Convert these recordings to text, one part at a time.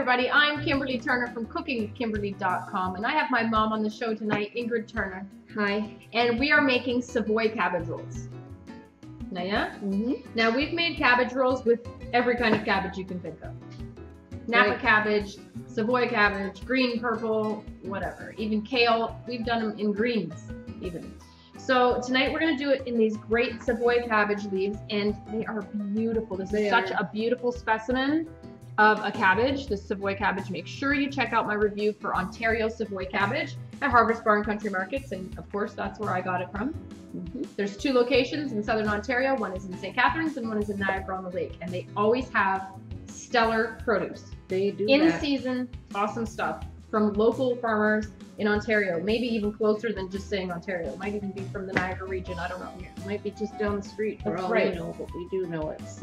everybody, I'm Kimberly Turner from cookingwithkimberly.com, and I have my mom on the show tonight, Ingrid Turner. Hi. And we are making Savoy cabbage rolls. Now, yeah? Now, we've made cabbage rolls with every kind of cabbage you can think of. Napa cabbage, Savoy cabbage, green, purple, whatever. Even kale. We've done them in greens, even. So tonight we're going to do it in these great Savoy cabbage leaves, and they are beautiful. This is such a beautiful specimen of a cabbage, this Savoy cabbage. Make sure you check out my review for Ontario Savoy cabbage at Harvest Barn Country Markets, and of course that's where I got it from. There's 2 locations in Southern Ontario. One is in St. Catharines and one is in Niagara on the Lake, and they always have stellar produce. They do in season, awesome stuff from local farmers in Ontario, maybe even closer than just saying Ontario. It might even be from the Niagara region, I don't know. It might be just down the street for all we know, but we do know it's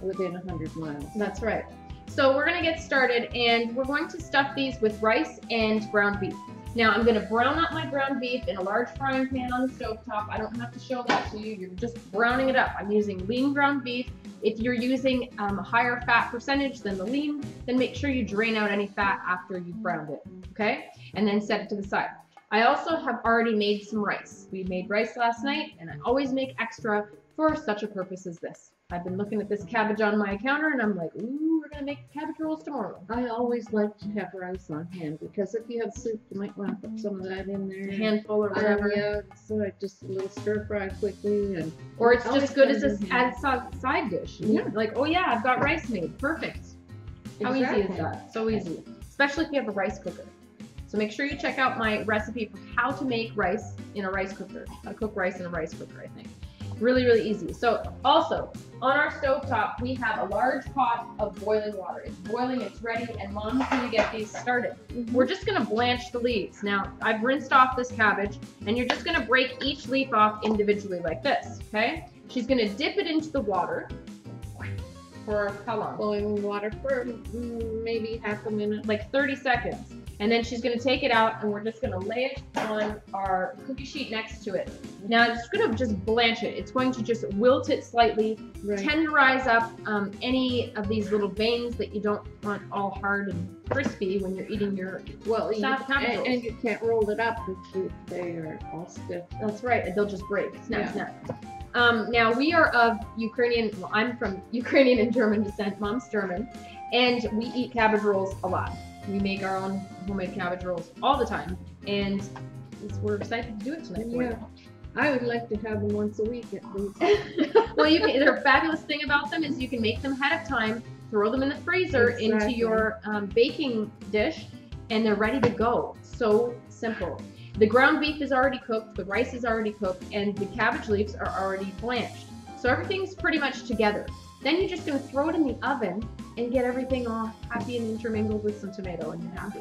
within 100 miles. That's right. So we're going to get started, and we're going to stuff these with rice and ground beef. Now I'm going to brown up my ground beef in a large frying pan on the stovetop. I don't have to show that to you. You're just browning it up. I'm using lean ground beef. If you're using a higher fat percentage than the lean, then make sure you drain out any fat after you've browned it, okay? And then set it to the side. I also have already made some rice. We made rice last night, and I always make extra for such a purpose as this. I've been looking at this cabbage on my counter, and I'm like, ooh, we're going to make cabbage rolls tomorrow. I always like to have rice on hand, because if you have soup, you might want to put some of that in there. A handful or whatever. Yeah, so I just a little stir fry quickly. Or it's just good as a side dish. Yeah. Like, oh yeah, I've got rice made. Perfect. How easy is that? So easy. Especially if you have a rice cooker. So make sure you check out my recipe for how to make rice in a rice cooker. How to cook rice in a rice cooker, I think. Really, really easy. So also, on our stovetop, we have a large pot of boiling water. It's boiling, it's ready, and Mom's gonna get these started. We're just gonna blanch the leaves. Now, I've rinsed off this cabbage, and you're just gonna break each leaf off individually like this, okay? She's gonna dip it into the water for how long? Boiling water for maybe half a minute. Like 30 seconds. And then she's going to take it out, and we're just going to lay it on our cookie sheet next to it. Now it's going to just blanch it. It's going to just wilt it slightly, tenderize up any of these little veins that you don't want all hard and crispy when you're eating your cabbage rolls. And you can't roll it up if they are all stiff. That's right. They'll just break. Snap, snap. Now we are of Ukrainian, well, I'm from Ukrainian and German descent. Mom's German, and we eat cabbage rolls a lot. We make our own homemade cabbage rolls all the time, and we're excited to do it tonight for you. I would like to have them once a week at least. Well, you can. The fabulous thing about them is you can make them ahead of time, throw them in the freezer into your baking dish, and they're ready to go. So simple. The ground beef is already cooked, the rice is already cooked, and the cabbage leaves are already blanched. So everything's pretty much together. Then you're just going to throw it in the oven and get everything all happy and intermingled with some tomato, and you're happy.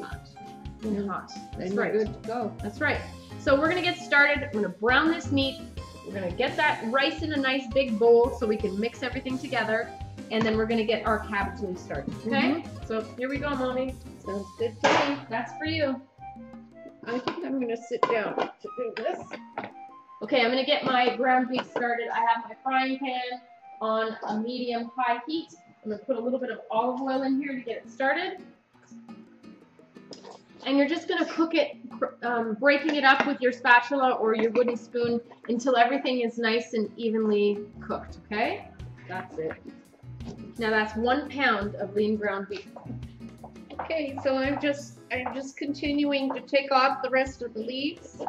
You're hot. That's right. Good to go. That's right. So we're going to get started. We're going to brown this meat. We're going to get that rice in a nice big bowl so we can mix everything together. And then we're going to get our cabbage leaves started. Okay? So here we go, Mommy. Sounds good to me. That's for you. I think I'm going to sit down to do this. Okay, I'm going to get my ground beef started. I have my frying pan on a medium-high heat. I'm going to put a little bit of olive oil in here to get it started. And you're just going to cook it, breaking it up with your spatula or your wooden spoon until everything is nice and evenly cooked, okay? That's it. Now that's 1 pound of lean ground beef. Okay, so I'm just continuing to take off the rest of the leaves,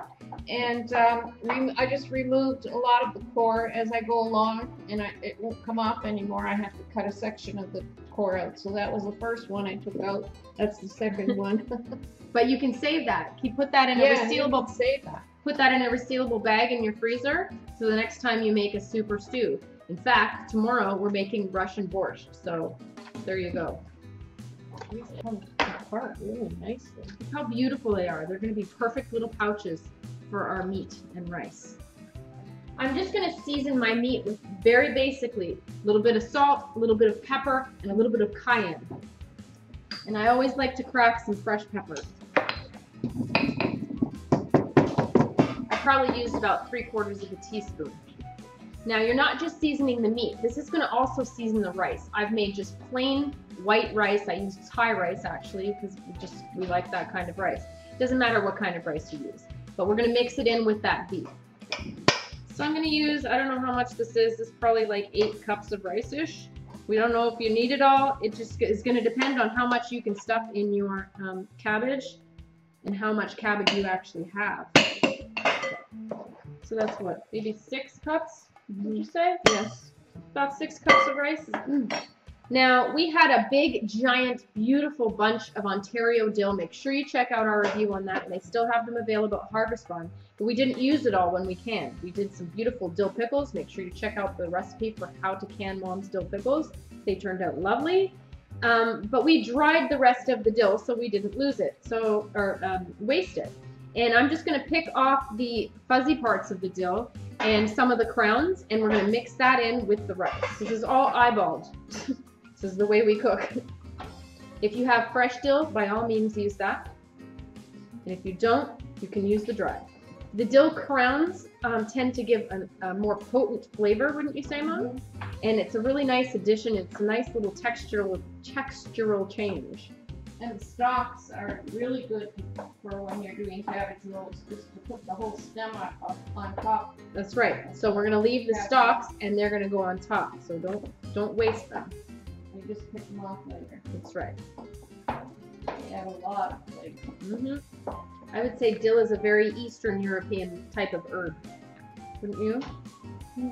and I just removed a lot of the core as I go along, and it won't come off anymore. I have to cut a section of the core out. So that was the first one I took out. That's the second one. But you can save that. You put that in a resealable. Save that. Put that in a resealable bag in your freezer, so the next time you make a soup or stew. In fact, tomorrow we're making Russian borscht. So there you go. These come apart really nicely. Look how beautiful they are. They're going to be perfect little pouches for our meat and rice. I'm just going to season my meat with very basically a little bit of salt, a little bit of pepper, and a little bit of cayenne. And I always like to crack some fresh peppers. I probably used about 3/4 of a teaspoon. Now you're not just seasoning the meat. This is going to also season the rice. I've made just plain white rice. I use Thai rice actually because we like that kind of rice. Doesn't matter what kind of rice you use, but we're gonna mix it in with that beef. So I'm gonna use, I don't know how much this is. This is probably like 8 cups of rice-ish. We don't know if you need it all. It just is gonna depend on how much you can stuff in your cabbage and how much cabbage you actually have. So that's what, maybe 6 cups, would you say? Yes. About 6 cups of rice. Now, we had a big, giant, beautiful bunch of Ontario dill. Make sure you check out our review on that. And they still have them available at Harvest Barn. But we didn't use it all when we canned. We did some beautiful dill pickles. Make sure you check out the recipe for how to can Mom's dill pickles. They turned out lovely. But we dried the rest of the dill so we didn't lose it, or waste it. And I'm just going to pick off the fuzzy parts of the dill and some of the crowns, and we're going to mix that in with the rice. This is all eyeballed. This is the way we cook. If you have fresh dill, by all means use that. And if you don't, you can use the dry. The dill crowns tend to give a more potent flavor, wouldn't you say, Mom? And it's a really nice addition. It's a nice little textural change. And the stalks are really good for when you're doing cabbage rolls, just to put the whole stem up on top. That's right. So we're gonna leave the stalks, and they're gonna go on top. So don't waste them. You just pick them off later. That's right. They have a lot of flavor. I would say dill is a very Eastern European type of herb. Wouldn't you?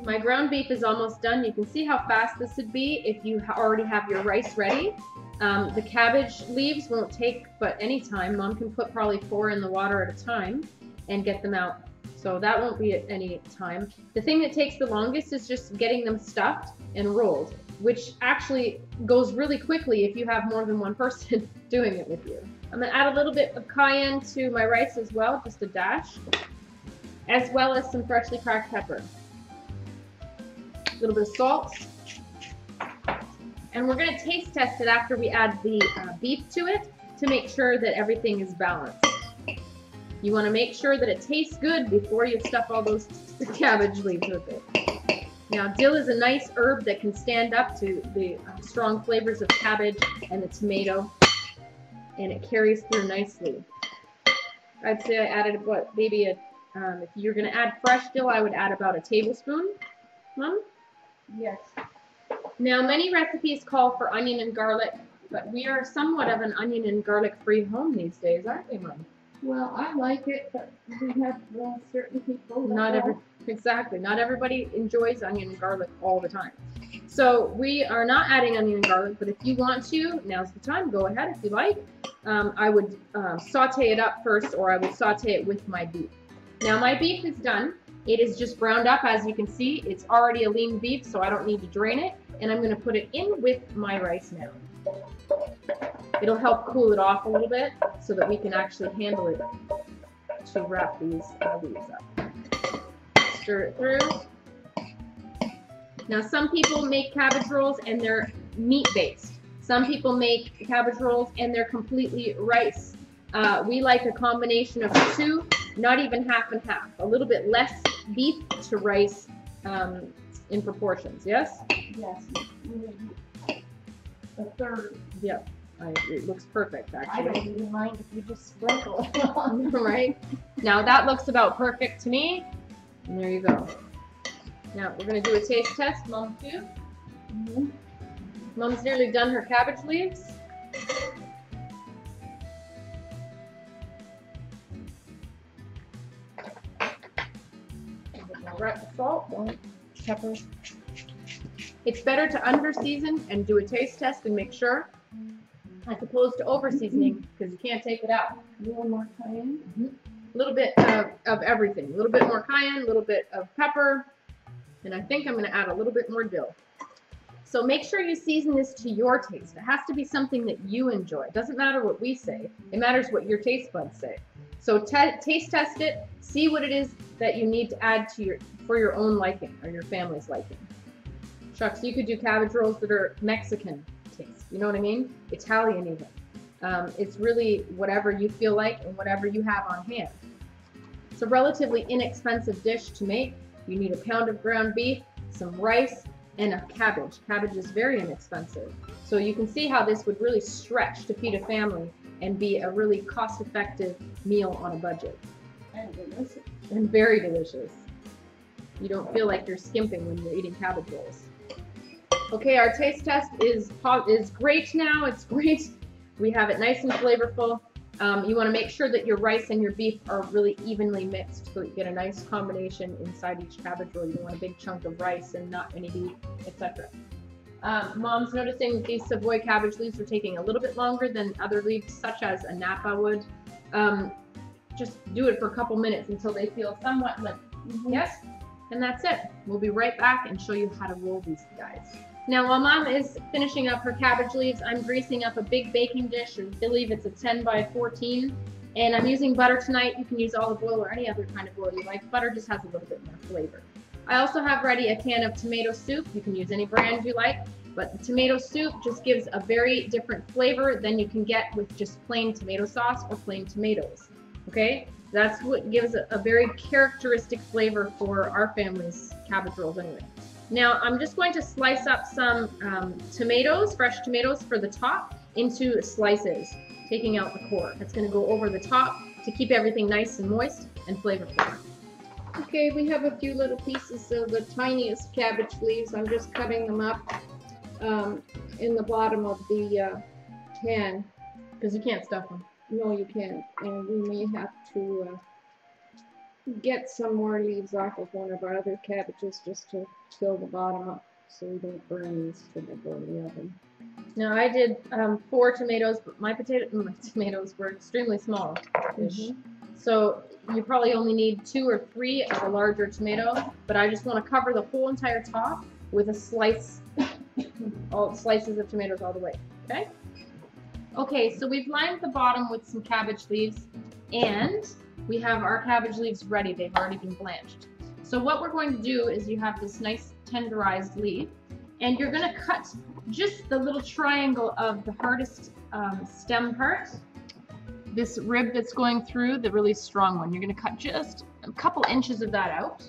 My ground beef is almost done. You can see how fast this would be if you already have your rice ready. The cabbage leaves won't take but any time. Mom can put probably 4 in the water at a time and get them out. So that won't be at any time. The thing that takes the longest is just getting them stuffed and rolled, which actually goes really quickly if you have more than one person doing it with you. I'm gonna add a little bit of cayenne to my rice as well, just a dash, as well as some freshly cracked pepper. A little bit of salt. And we're gonna taste test it after we add the beef to it to make sure that everything is balanced. You wanna make sure that it tastes good before you stuff all those cabbage leaves with it. Now, dill is a nice herb that can stand up to the strong flavors of cabbage and the tomato, and it carries through nicely. I'd say I added what, maybe if you're gonna add fresh dill, I would add about a tablespoon. Mom? Yes. Now, many recipes call for onion and garlic, but we are somewhat of an onion and garlic-free home these days, aren't we, Mom? Well, I like it, but we have certain people that Exactly. Not everybody enjoys onion and garlic all the time. So we are not adding onion and garlic, but if you want to, now's the time. Go ahead if you like. I would saute it up first, or I would saute it with my beef. Now my beef is done. It is just browned up, as you can see. It's already a lean beef, so I don't need to drain it. And I'm going to put it in with my rice now. It'll help cool it off a little bit so that we can actually handle it to wrap these leaves up. Stir it through. Now some people make cabbage rolls and they're meat based. Some people make cabbage rolls and they're completely rice. We like a combination of the two, not even half and half. A little bit less beef to rice in proportions, yes? Yes. A third. Yep. It looks perfect, actually. I don't even mind if you just sprinkle it on. Right? Now that looks about perfect to me. And there you go. Now we're going to do a taste test. Mom too. Mom's nearly done her cabbage leaves. Salt, pepper. It's better to under-season and do a taste test and make sure, as opposed to over-seasoning, because you can't take it out. A little more cayenne. A little bit of everything. A little bit more cayenne, a little bit of pepper, and I think I'm going to add a little bit more dill. So make sure you season this to your taste. It has to be something that you enjoy. It doesn't matter what we say. It matters what your taste buds say. So taste test it. See what it is that you need to add to for your own liking or your family's liking. Shucks, you could do cabbage rolls that are Mexican taste. You know what I mean? Italian even. It's really whatever you feel like and whatever you have on hand. It's a relatively inexpensive dish to make. You need a pound of ground beef, some rice, and a cabbage. Cabbage is very inexpensive. So you can see how this would really stretch to feed a family and be a really cost-effective meal on a budget. And delicious. And very delicious. You don't feel like you're skimping when you're eating cabbage rolls. Okay, our taste test is great now. It's great. We have it nice and flavorful. You want to make sure that your rice and your beef are really evenly mixed so that you get a nice combination inside each cabbage roll. You don't want a big chunk of rice and not any beef, etc. Mom's noticing that these Savoy cabbage leaves are taking a little bit longer than other leaves, such as a Napa would. Just do it for a couple minutes until they feel somewhat limp. Yes? And that's it. We'll be right back and show you how to roll these guys. Now, while Mom is finishing up her cabbage leaves, I'm greasing up a big baking dish. I believe it's a 10 by 14. And I'm using butter tonight. You can use olive oil or any other kind of oil you like. Butter just has a little bit more flavor. I also have ready a can of tomato soup. You can use any brand you like, but the tomato soup just gives a very different flavor than you can get with just plain tomato sauce or plain tomatoes. Okay? That's what gives a very characteristic flavor for our family's cabbage rolls anyway. Now I'm just going to slice up some tomatoes, fresh tomatoes for the top into slices, taking out the core. That's going to go over the top to keep everything nice and moist and flavorful. Okay, we have a few little pieces of the tiniest cabbage leaves. I'm just cutting them up in the bottom of the can. Because you can't stuff them. No, you can't. And we may have to get some more leaves off of one of our other cabbages just to fill the bottom up so we don't burn these when they go in the oven. Now I did 4 tomatoes, but my tomatoes were extremely small. So you probably only need 2 or 3 of a larger tomato, but I just want to cover the whole entire top with a slice, all slices of tomatoes all the way. Okay? Okay, so we've lined the bottom with some cabbage leaves, and we have our cabbage leaves ready. They've already been blanched. So what we're going to do is you have this nice tenderized leaf, and you're going to cut just the little triangle of the hardest stem part. This rib that's going through, the really strong one. You're going to cut just a couple inches of that out.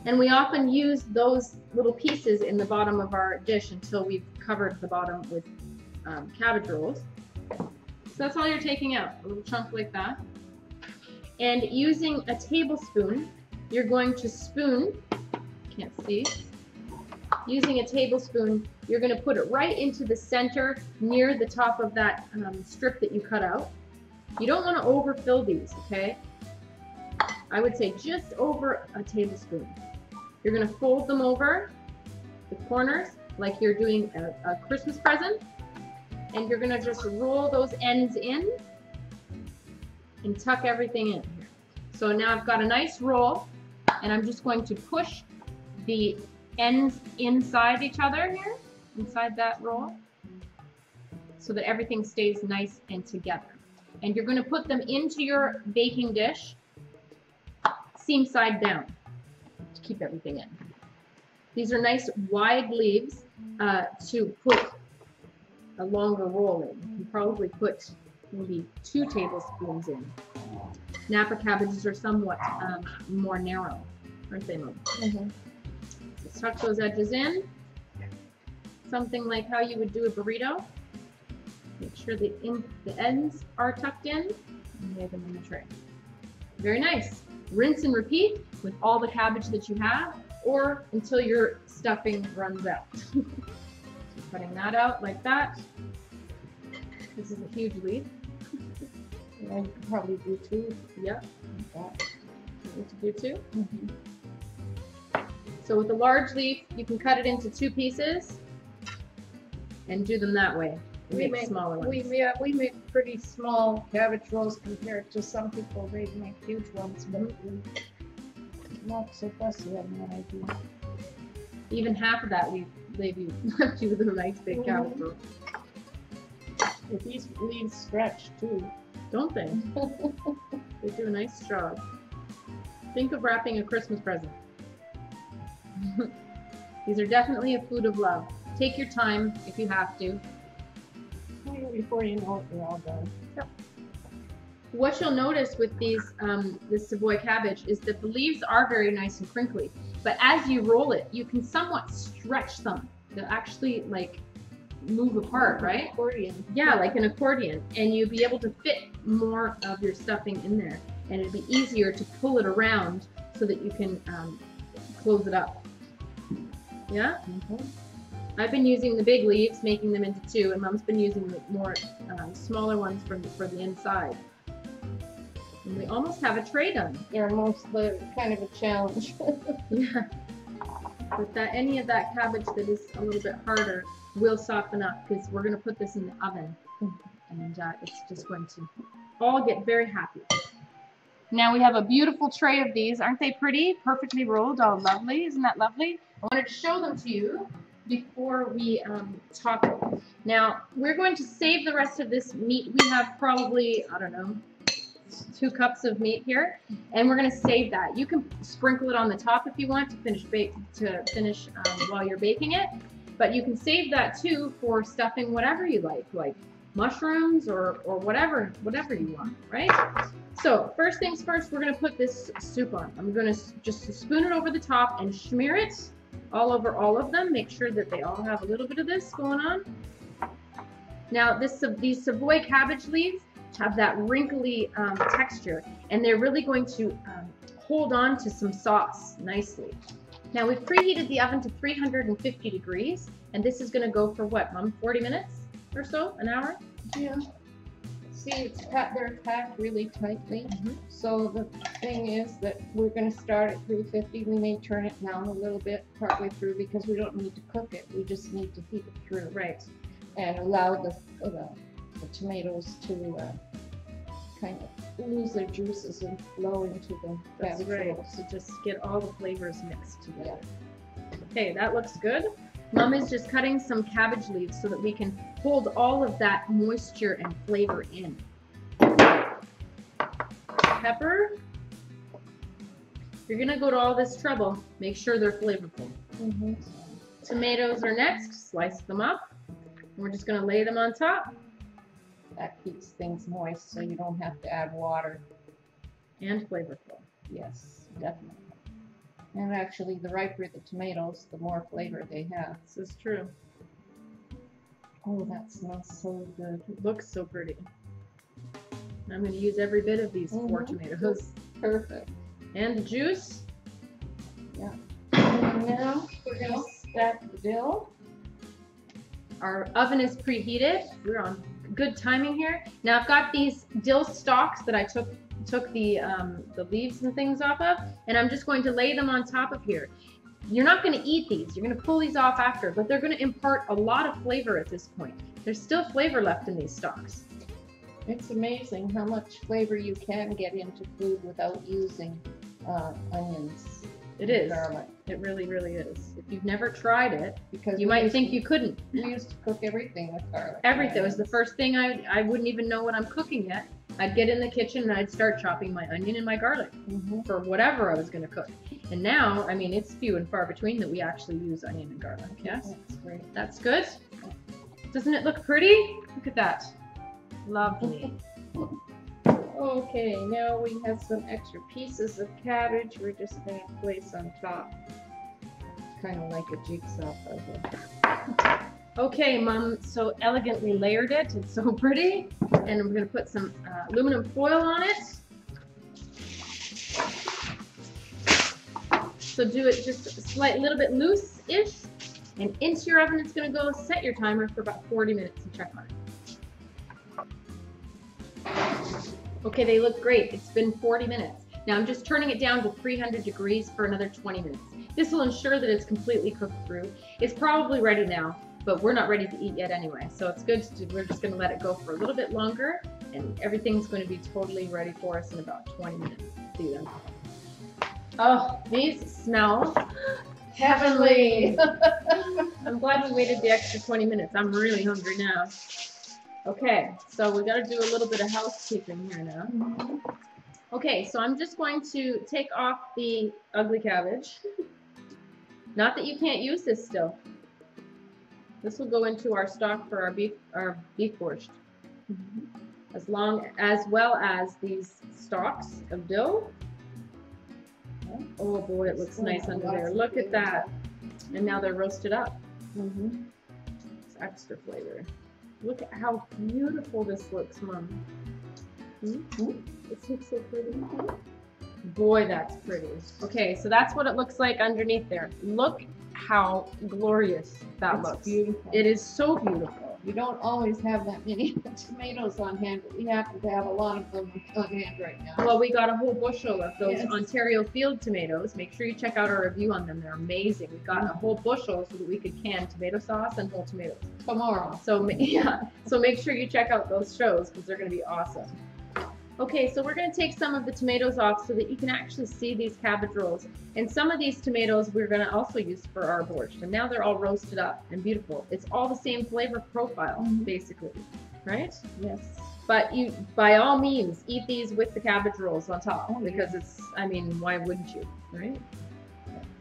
And we often use those little pieces in the bottom of our dish until we've covered the bottom with cabbage rolls. So that's all you're taking out, a little chunk like that. And using a tablespoon, you're going to spoon, can't see, using a tablespoon, you're going to put it right into the center near the top of that strip that you cut out. You don't want to overfill these, okay? I would say just over a tablespoon. You're going to fold them over the corners like you're doing a Christmas present. And you're going to just roll those ends in and tuck everything in. So now I've got a nice roll, and I'm just going to push the ends inside each other here, inside that roll, so that everything stays nice and together. And you're going to put them into your baking dish, seam side down, to keep everything in. These are nice wide leaves to put a longer roll in. You probably put maybe 2 tablespoons in. Napa cabbages are somewhat more narrow, aren't they, Mom? So tuck those edges in, something like how you would do a burrito. Make sure the ends are tucked in, and lay them in the tray. Very nice. Rinse and repeat with all the cabbage that you have, or until your stuffing runs out. So cutting that out like that. This is a huge leaf. Yeah, you could probably do 2. Yep. Like that. Need to do 2. So with a large leaf, you can cut it into 2 pieces and do them that way. We make smaller ones. We make pretty small cabbage rolls compared to some people. They make huge ones, but not so fussy on what I do. Even half of that leaf you left you with a nice big cabbage roll. But these leaves stretch too, don't they? They do a nice job. Think of wrapping a Christmas present. These are definitely a food of love. Take your time if you have to. Before you know it, they're all done. Yep. What you'll notice with these, this Savoy cabbage is that the leaves are very nice and crinkly. But as you roll it, you can somewhat stretch them. They'll actually like move apart, right? Accordion. Yeah, like an accordion. And you'll be able to fit more of your stuffing in there. And it'd be easier to pull it around so that you can close it up. Yeah? I've been using the big leaves, making them into 2, and Mom's been using the more smaller ones for the inside. And we almost have a tray done. They're mostly kind of a challenge. Yeah. But any of that cabbage that is a little bit harder will soften up because we're going to put this in the oven. And it's just going to all get very happy. Now we have a beautiful tray of these. Aren't they pretty? Perfectly rolled, all lovely. Isn't that lovely? I wanted to show them to you before we top it. Now, we're going to save the rest of this meat. We have probably, I don't know, 2 cups of meat here, and we're going to save that. You can sprinkle it on the top if you want to finish while you're baking it, but you can save that too for stuffing whatever you like mushrooms or whatever you want, right? So first things first, we're going to put this soup on. I'm going to just spoon it over the top and smear it all over all of them. Make sure that they all have a little bit of this going on. Now these Savoy cabbage leaves have that wrinkly texture, and they're really going to hold on to some sauce nicely. Now we've preheated the oven to 350 degrees, and this is going to go for what, Mom? 40 minutes or so? An hour? Yeah. See, they're packed really tightly. So the thing is that we're going to start at 350. We may turn it down a little bit partway through because we don't need to cook it. We just need to heat it through. Right. And allow the tomatoes to kind of lose their juices and flow into the cabbage rolls. So just get all the flavors mixed together. Okay, that looks good. Mom is just cutting some cabbage leaves so that we can hold all of that moisture and flavor in. Pepper. If you're gonna go to all this trouble, make sure they're flavorful. Tomatoes are next. Slice them up. We're just gonna lay them on top. That keeps things moist so you don't have to add water. And flavorful. Yes, definitely. And actually, the riper the tomatoes, the more flavor they have. This is true. Oh, that smells so good. It looks so pretty. I'm going to use every bit of these 4 tomatoes. Perfect. And the juice. Yeah. And now we're going to stack the dill. Our oven is preheated. We're on good timing here. Now I've got these dill stalks that I took the leaves and things off of, and I'm just going to lay them on top of here. You're not going to eat these. You're going to pull these off after, but they're going to impart a lot of flavor at this point. There's still flavor left in these stalks. It's amazing how much flavor you can get into food without using onions. It is. Garlic. It really, really is. If you've never tried it, because you might think you couldn't. We used to cook everything with garlic. Everything was the first thing I wouldn't even know what I'm cooking yet. I'd get in the kitchen and I'd start chopping my onion and my garlic for whatever I was going to cook. And now, I mean, it's few and far between that we actually use onion and garlic. Yes? That's great. That's good. Doesn't it look pretty? Look at that. Lovely. Okay, now we have some extra pieces of cabbage we're just going to place on top. Kind of like a jigsaw puzzle. Okay, Mom so elegantly layered it. It's so pretty. And I'm going to put some aluminum foil on it. So do it just a little bit loose-ish. And into your oven it's going to go. Set your timer for about 40 minutes and check on it. Okay, they look great. It's been 40 minutes. Now I'm just turning it down to 300 degrees for another 20 minutes. This will ensure that it's completely cooked through. It's probably ready now, but we're not ready to eat yet anyway. So it's good we're just gonna let it go for a little bit longer, and everything's going to be totally ready for us in about 20 minutes. See them. Oh, these smell heavenly. I'm glad we waited the extra 20 minutes. I'm really hungry now. Okay, so we got to do a little bit of housekeeping here now. Okay, so I'm just going to take off the ugly cabbage. Not that you can't use this still. This will go into our stock for our beef borscht. As well as these stalks of dill. Oh boy, it looks nice under there. Look at that. And now they're roasted up. It's extra flavor. Look at how beautiful this looks, Mom. This looks so pretty. Boy, that's pretty. Okay, so that's what it looks like underneath there. Look how glorious that looks. Beautiful. It is so beautiful. You don't always have that many tomatoes on hand, but we happen to have a lot of them on hand right now. Well, we got a whole bushel of those Yes. Ontario field tomatoes. Make sure you check out our review on them. They're amazing. We got a whole bushel so that we could can tomato sauce and whole tomatoes. Tomorrow. So yeah, so make sure you check out those shows because they're going to be awesome. Okay, so we're going to take some of the tomatoes off so that you can actually see these cabbage rolls. And some of these tomatoes we're going to also use for our borscht. And now they're all roasted up and beautiful. It's all the same flavor profile, basically, right? Yes. But you, by all means, eat these with the cabbage rolls on top because it's, I mean, why wouldn't you, right?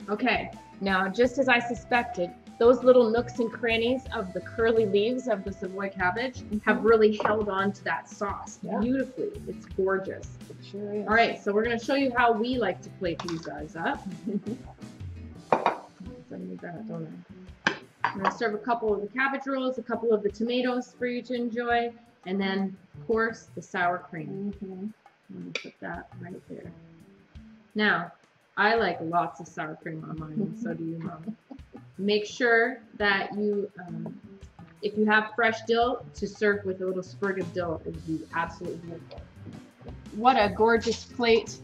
Okay, now just as I suspected, those little nooks and crannies of the curly leaves of the Savoy cabbage have really held on to that sauce beautifully. It's gorgeous. It sure is. All right, so we're going to show you how we like to plate these guys up. I need that, don't I? I'm going to serve a couple of the cabbage rolls, a couple of the tomatoes for you to enjoy, and then, of course, the sour cream. I'm going to put that right there. Now, I like lots of sour cream on mine, and so do you, Mom. Make sure that you, if you have fresh dill, to serve with a little sprig of dill. It would be absolutely beautiful. What a gorgeous plate.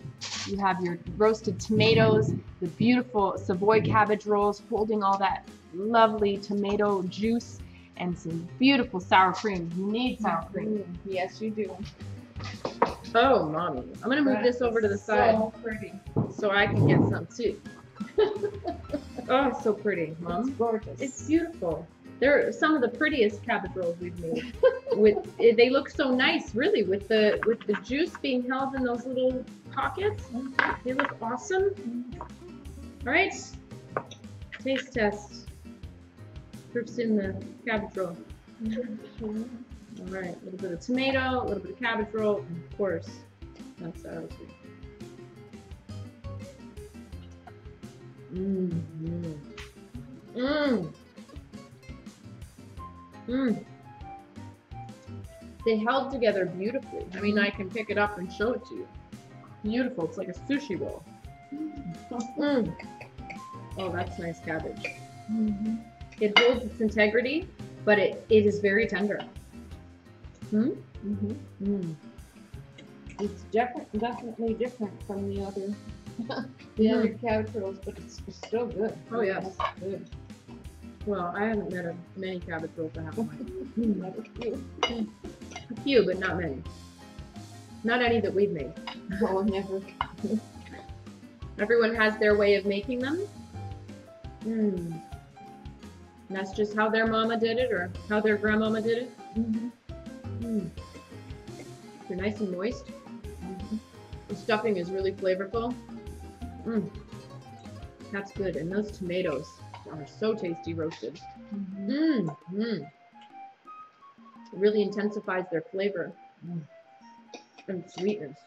You have your roasted tomatoes, the beautiful Savoy cabbage rolls holding all that lovely tomato juice, and some beautiful sour cream. You need sour cream. Yes, you do. Oh, Mommy. I'm going to move this over to the side So pretty. so I can get some too. Oh, so pretty, Mom. It's gorgeous. It's beautiful. They're some of the prettiest cabbage rolls we've made. They look so nice, really, with the juice being held in those little pockets. They look awesome. All right, taste test. First in the cabbage roll. All right, a little bit of tomato, a little bit of cabbage roll, and of course, that's sour cream. They held together beautifully. I mean, I can pick it up and show it to you. Beautiful. It's like a sushi roll. Oh, that's nice cabbage. It holds its integrity, but it is very tender. It's definitely different from the other other cabbage rolls, but it's still good. Oh, yes. It's good. Well, I haven't met many cabbage rolls that have mine. Not a few. A few, but not many. Not any that we've made. No, never. Everyone has their way of making them. And that's just how their mama did it or how their grandmama did it. They're nice and moist. The stuffing is really flavorful. That's good. And those tomatoes are so tasty roasted. It really intensifies their flavor and sweetness.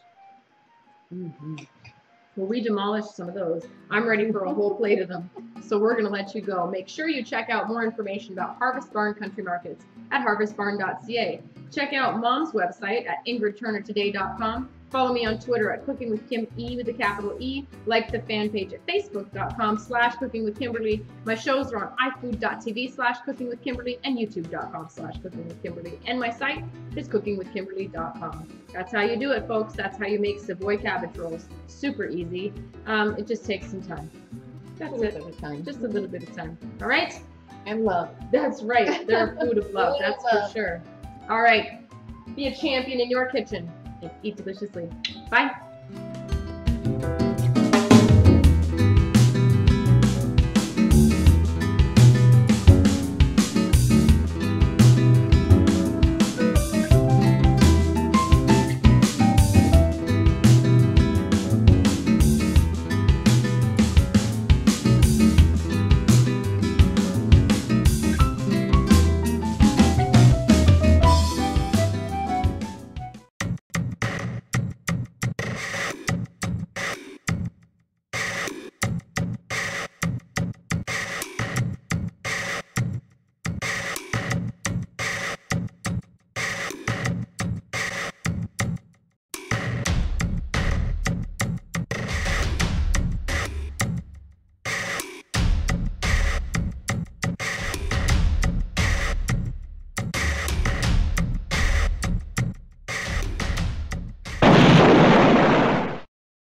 Well, we demolished some of those. I'm ready for a whole plate of them. So we're going to let you go. Make sure you check out more information about Harvest Barn Country Markets at harvestbarn.ca. Check out Mom's website at ingridturnertoday.com. Follow me on Twitter at Cooking with Kim E with a capital E. Like the fan page at facebook.com/cookingwithkimberly. My shows are on ifood.tv/cookingwithkimberly and youtube.com/cookingwithkimberly. And my site is cookingwithkimberly.com. That's how you do it, folks. That's how you make Savoy cabbage rolls. Super easy. It just takes some time. That's it. Just a little bit of time. All right? And love. That's right. They're a food of love. That's for sure. All right. Be a champion in your kitchen and eat deliciously. Bye.